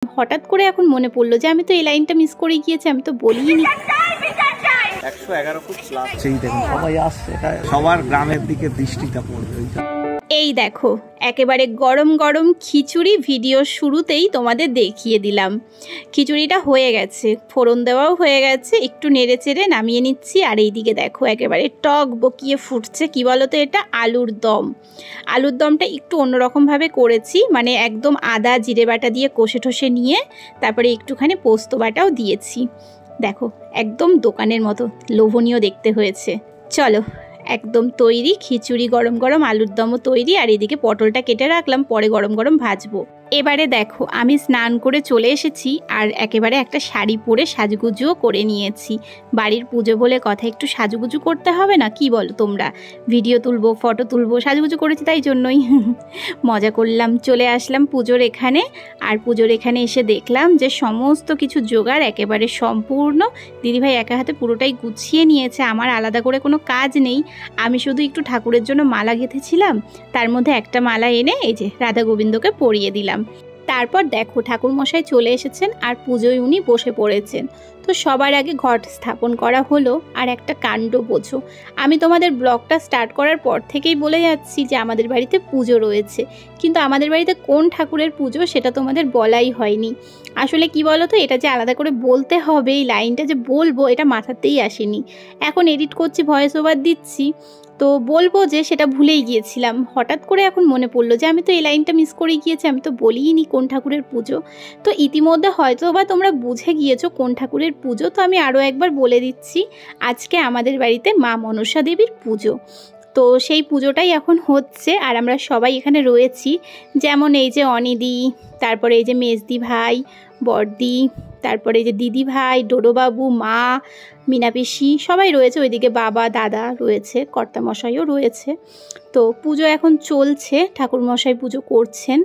হঠাৎ করে এখন মনে পড়লো যে আমি তো এই লাইনটা মিস করে গিয়েছি, আমি তো বলিনি। 111 ফুট প্লাস সেই দেখুন সবাই আসছে, সবার গ্রামের দিকে দৃষ্টিটা পড়বে। এই দেখো একেবারে গরম গরম খিচুড়ি ভিডিও শুরুতেই তোমাদের দেখিয়ে দিলাম। খিচুড়িটা হয়ে গেছে, ফোড়ন দেওয়াও হয়ে গেছে, একটু নেড়ে চেড়ে নামিয়ে নিচ্ছি। আর এই দিকে দেখো একেবারে টক বকিয়ে ফুটছে। কি বলো তো, এটা আলুর দম। আলুর দমটা একটু অন্যরকমভাবে করেছি, মানে একদম আদা জিরে বাটা দিয়ে কষে ঠষে নিয়ে তারপরে একটুখানি পোস্ত বাটাও দিয়েছি। দেখো একদম দোকানের মতো লোভনীয় দেখতে হয়েছে। চলো একদম তৈরি খিচুড়ি, গরম গরম আলুর দমও তৈরি। আর এদিকে পটলটা কেটে রাখলাম, পরে গরম গরম ভাজবো। এবারে দেখো আমি স্নান করে চলে এসেছি, আর একেবারে একটা শাড়ি পরে সাজগুজুও করে নিয়েছি। বাড়ির পুজো বলে কথা, একটু সাজুগুজু করতে হবে না, কি বলো তোমরা? ভিডিও তুলবো, ফটো তুলবো, সাজুগুজু করেছি তাই জন্যই মজা করলাম। চলে আসলাম পুজোর এখানে। আর পুজোর এখানে এসে দেখলাম যে সমস্ত কিছু জোগাড় একেবারে সম্পূর্ণ। দিদিভাই একা হাতে পুরোটাই গুছিয়ে নিয়েছে, আমার আলাদা করে কোনো কাজ নেই। আমি শুধু একটু ঠাকুরের জন্য মালা গেঁথেছিলাম, তার মধ্যে একটা মালা এনে এই যে রাধা গোবিন্দকে পরিয়ে দিলাম। তারপর দেখো ঠাকুরমশাই চলে এসেছেন আর পুজোয় উনি বসে পড়েছেন। তো সবার আগে ঘট স্থাপন করা হলো। আর একটা কাণ্ড বোঝো, আমি তোমাদের ব্লগটা স্টার্ট করার পর থেকেই বলে যাচ্ছি যে আমাদের বাড়িতে পুজো রয়েছে, কিন্তু আমাদের বাড়িতে কোন ঠাকুরের পুজো সেটা তোমাদের বলাই হয়নি। আসলে কি বলো তো, এটা যে আলাদা করে বলতে হবে, এই লাইনটা যে বলবো, এটা মাথাতেই আসেনি। এখন এডিট করছি, ভয়েস ওভার দিচ্ছি, তো বলবো যে সেটা ভুলেই গিয়েছিলাম। হঠাৎ করে এখন মনে পড়লো যে আমি তো এই লাইনটা মিস করে গিয়েছি, আমি তো বলিনি কোন ঠাকুরের পুজো। তো ইতিমধ্যে হয়তো বা তোমরা বুঝে গিয়েছো কোন ঠাকুরের পুজো, তো আমি আরও একবার বলে দিচ্ছি। আজকে আমাদের বাড়িতে মা মনসা দেবীর পুজো। তো সেই পুজোটাই এখন হচ্ছে, আর আমরা সবাই এখানে রয়েছি। যেমন এই যে অনিদি, তারপরে এই যে মেজদি ভাই, বড়দি, তারপরে এই যে দিদি ভাই, ডোডোবাবু, মা, মিনা পিসি সবাই রয়েছে। ওইদিকে বাবা দাদা রয়েছে, কর্তামশাইও রয়েছে। তো পুজো এখন চলছে, ঠাকুরমশাই পুজো করছেন।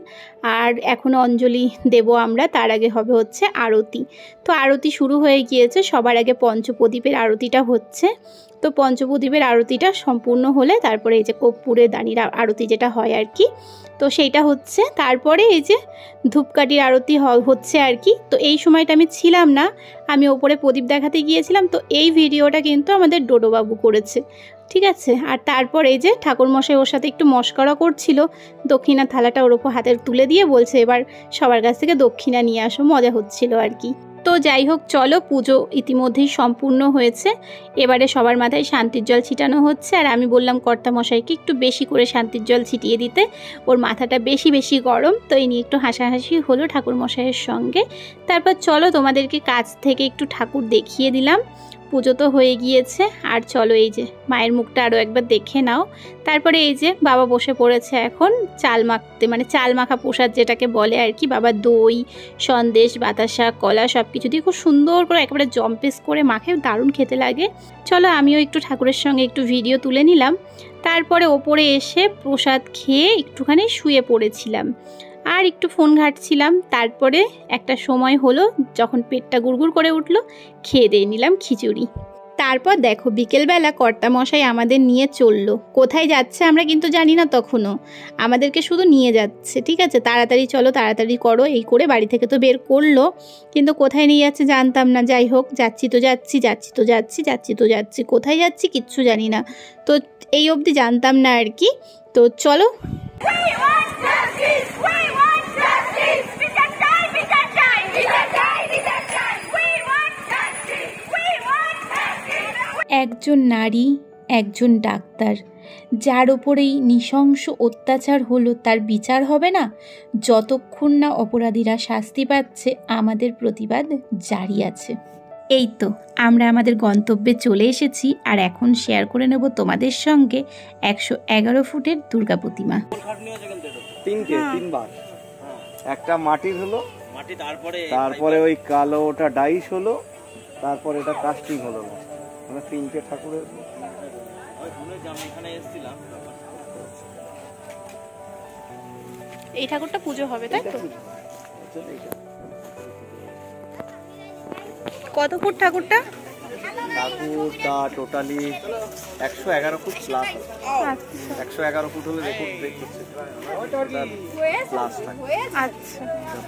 আর এখন অঞ্জলি দেব আমরা, তার আগে হবে হচ্ছে আরতি। তো আরতি শুরু হয়ে গিয়েছে, সবার আগে পঞ্চপ্রদীপের আরতিটা হচ্ছে। তো পঞ্চপ্রদীপের আরতিটা সম্পূর্ণ হলে তারপরে এই যে কর্পূরের দানির আরতি যেটা হয় আর কি, তো সেইটা হচ্ছে। তারপরে এই যে ধূপকাঠির আরতি হচ্ছে আর কি। তো এই সময়টা আমি ছিলাম না, আমি ওপরে প্রদীপ দেখাতে গিয়েছিলাম। তো এই ভিডিওটা কিন্তু আমাদের ডোডোবাবু করেছে, ঠিক আছে। আর তারপর এই যে ঠাকুরমশাই ওর সাথে একটু মশকরা করছিল, দক্ষিণা থালাটা ওর ওপর হাতে তুলে দিয়ে বলছে এবার সবার কাছ থেকে দক্ষিণা নিয়ে আসো, মজা হচ্ছিল আর কি। তো যাই হোক চলো, পুজো ইতিমধ্যেই সম্পূর্ণ হয়েছে। এবারে সবার মাথায় শান্তির জল ছিটানো হচ্ছে। আর আমি বললাম কর্তামশাইকে একটু বেশি করে শান্তির জল ছিটিয়ে দিতে, ওর মাথাটা বেশি বেশি গরম। তো এই নিয়ে একটু হাসাহাসি হলো ঠাকুরমশাইয়ের সঙ্গে। তারপর চলো তোমাদেরকে কাছ থেকে একটু ঠাকুর দেখিয়ে দিলাম। পুজো তো হয়ে গিয়েছে, আর চলো এই যে মায়ের মুখটা আরও একবার দেখে নাও। তারপরে এই যে বাবা বসে পড়েছে এখন চাল মাখতে, মানে চাল মাখা প্রসাদ যেটাকে বলে আর কি। বাবা দই, সন্দেশ, বাতাসা, কলা সব কিছু দিয়ে খুব সুন্দর করে একেবারে জম্পেস করে মাখে, দারুণ খেতে লাগে। চলো আমিও একটু ঠাকুরের সঙ্গে একটু ভিডিও তুলে নিলাম। তারপরে ওপরে এসে প্রসাদ খেয়ে একটুখানি শুয়ে পড়েছিলাম, আর একটু ফোন ঘাঁটছিলাম। তারপরে একটা সময় হলো যখন পেটটা গুড়গুড় করে উঠলো, খেয়ে দিয়ে নিলাম খিচুড়ি। তারপর দেখো বিকেলবেলা কর্তামশাই আমাদের নিয়ে চললো। কোথায় যাচ্ছে আমরা কিন্তু জানি না তখনও, আমাদেরকে শুধু নিয়ে যাচ্ছে, ঠিক আছে। তাড়াতাড়ি চলো, তাড়াতাড়ি করো, এই করে বাড়ি থেকে তো বের করলো, কিন্তু কোথায় নিয়ে যাচ্ছে জানতাম না। যাই হোক, যাচ্ছি তো যাচ্ছি, যাচ্ছি তো যাচ্ছি, যাচ্ছি তো যাচ্ছি, কোথায় যাচ্ছি কিচ্ছু জানি না। তো এই অবধি জানতাম না আর কি। তো চলো। একজন নারী, একজন ডাক্তার, যার ওপরেই নৃশংস অত্যাচার হলো তার বিচার হবে না যতক্ষণ না অপরাধীরা শাস্তি পাচ্ছে। আমাদের প্রতিবাদ জারি আছে। এই তো আমরা আমাদের গন্তব্যে চলে এসেছি, আর এখন শেয়ার করে নেব তোমাদের সঙ্গে 111 ফুটের দুর্গা প্রতিমা। তিনবার একটা মাটির হলো, তারপরে ওই কালো ওটা ডাইস হলো, তারপরে এটা কাস্টিং হলো, মানে তিনটে ঠাকুরের। এই ঠাকুরটা পুজো হবে তাই তো? কত ফুট ঠাকুরটা? ঠাকুরটা টোটালি 111 ফুট প্লাস। 111 ফুট হলে রেকর্ড ব্রেক করছে প্লাস থাকে। আচ্ছা,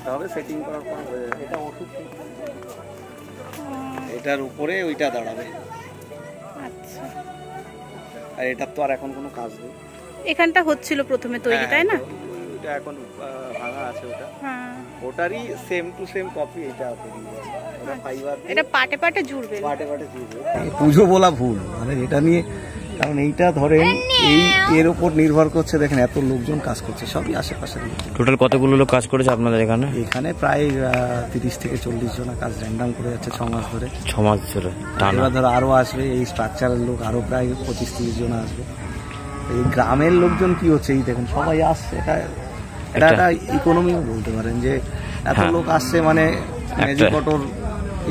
তবে সেটিং করার পর হয়ে যাবে। এটা ওষুধ, এটার উপরে ওইটা দাঁড়াবে। আচ্ছা, আর এটার তো আর এখন কোনো কাজ নেই। এখানটা হচ্ছিল প্রথমে তৈরি, তাই না? এটা এখন ভাঙা আছে ওটা। হ্যাঁ, ওটারই সেম টু সেম কপি এটা তৈরি হয়েছে। ওটা ফাইবার, এটা পাটে পাটে জুড়বে। পাটে পাটে জুড়বে। পুজো বলা ভুল, মানে এটা নিয়ে, কারণ এইটা ধরেন এই এর উপর নির্ভর করছে। দেখেন এত লোকজন কাজ করছে, সবই আশেপাশের লোক। টোটাল কতগুলো লোক কাজ করেছে আপনাদের এখানে? এখানে প্রায় 30 থেকে 40 জন কাজ র্যান্ডাম করে যাচ্ছে 6 মাস ধরে। 6 মাস ধরে টানা। এবার ধরো আরো আসবে, এই স্ট্রাকচারের লোক আরো প্রায় 25-30 জন আসবে। এই গ্রামের লোকজন কি হচ্ছে, এই দেখুন সবাই আসছে। এটা একটা ইকোনমিও বলতে পারেন যে এত লোক আসছে, মানে ম্যাজিক অটোর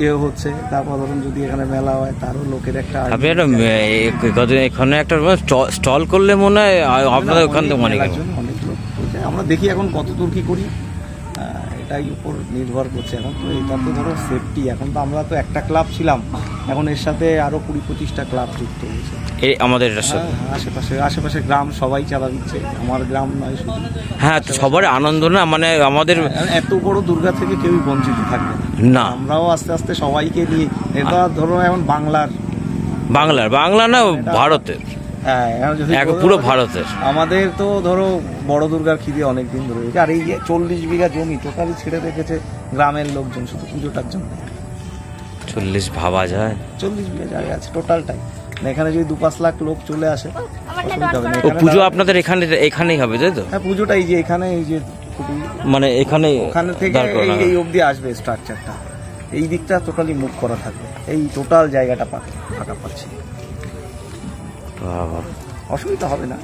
ইয়ে হচ্ছে। তারপর ধরুন যদি এখানে মেলা হয়, তারও লোকের একটা এখানে একটা স্টল করলে মনে হয় আপনাদের ওখান থেকে অনেক লোক। আমরা দেখি এখন কতদূর কি করি, এটাই উপর নির্ভর করছে। এখন তো এটা তো ধরো সেফটি, এখন তো আমরা তো একটা ক্লাব ছিলাম, এখন এর সাথে আরো 20-25টা ক্লাব যুক্ত হয়েছে আমাদের আশেপাশে গ্রাম সবাই চাঁদা দিচ্ছে। আমার গ্রাম নয় শুধু, হ্যাঁ সবার আনন্দ না, মানে আমাদের এত বড় দুর্গা থেকে কেউই বঞ্চিত থাকবে না। আমরাও আস্তে আস্তে সবাইকে নিয়ে, এটা ধরো এখন বাংলা না ভারতের, পুরো ভারতের। আমাদের তো ধরো বড় দুর্গার খিদে অনেকদিন ধরে, আর এই 40 বিঘা জমি টোটালি ছেড়ে রেখেছে গ্রামের লোকজন শুধু পুজোটার জন্য। 40 ভাবা যায়, 40 বিঘা জায়গা আছে টোটালটাই। এখানে যদি 2-5 লাখ লোক চলে আসে, পুজো আপনাদের এখানেই হবে, তাই তো? হ্যাঁ, পুজোটা এই যে এখানে, এই যে মানে ওখানে থেকে এই অবধি আসবে স্ট্রাকচারটা। এই দিকটা টোটালি মুভ করা থাকবে, এই টোটাল জায়গাটা ফাঁকা পাচ্ছি। অসুবিধা হবে না,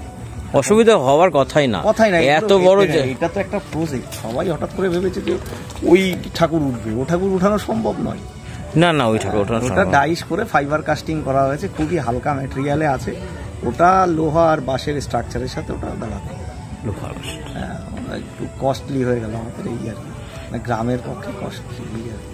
অসুবিধা হওয়ার কথাই না। এত বড়, এটা তো একটা প্রজেক্ট। সবাই হঠাৎ করে ভেবেছে যে ওই ঠাকুর উঠবে, ও ঠাকুর উঠানো সম্ভব নয়। না ওই ঠাকুর ওঠানো, ওটা ডাইস করে ফাইবার কাস্টিং করা হয়েছে, খুবই হালকা ম্যাটেরিয়ালে আছে। ওটা লোহা আর বাঁশের স্ট্রাকচারের সাথে ওটা দাঁড়াবে। একটু কস্টলি হয়ে গেল আমাদের, এই আর কি, গ্রামের পক্ষে কস্টলি আর কি।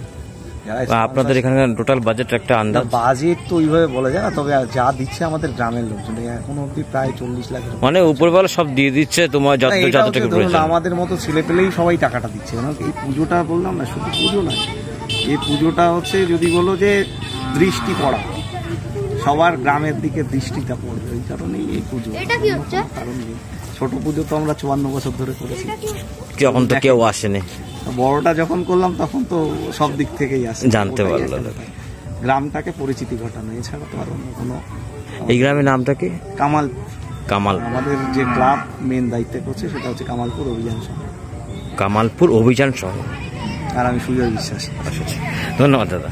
আপনাদের এখানে টোটাল বাজেট একটা আন্দাজ? বাজেট তো ওইভাবে বলা যায় না, তবে যা দিচ্ছে আমাদের গ্রামের লোকজন এখন অব্দি প্রায় 40 লাখ, মানে উপরবেলা সব দিয়ে দিচ্ছে। তোমার আমাদের মতো ছেলে পেলেই সবাই টাকাটা দিচ্ছে। এই পুজোটা বললাম না, শুধু পুজো নয়, এই পুজোটা হচ্ছে যদি বলো যে দৃষ্টি পড়া, সবার গ্রামের দিকে দৃষ্টিটা পড়বে, ওই কারণেই এই পুজো। কারণ ছোট পুজো তো আমরা 54 বছর ধরে করেছি, যখন তো কেউ আসেনি। বড়টা যখন করলাম তখন তো সব দিক থেকেই আসে, জানতে পারলো, গ্রামটাকে পরিচিতি ঘটানো, এছাড়া তো আর অন্য কোনো। এই গ্রামের নামটা কি? কামাল। আমাদের যে ক্লাব মেন দায়িত্বে করছে সেটা হচ্ছে কামালপুর অভিযান সংঘ। আর আমি সুজয় বিশ্বাস। ধন্যবাদ দাদা।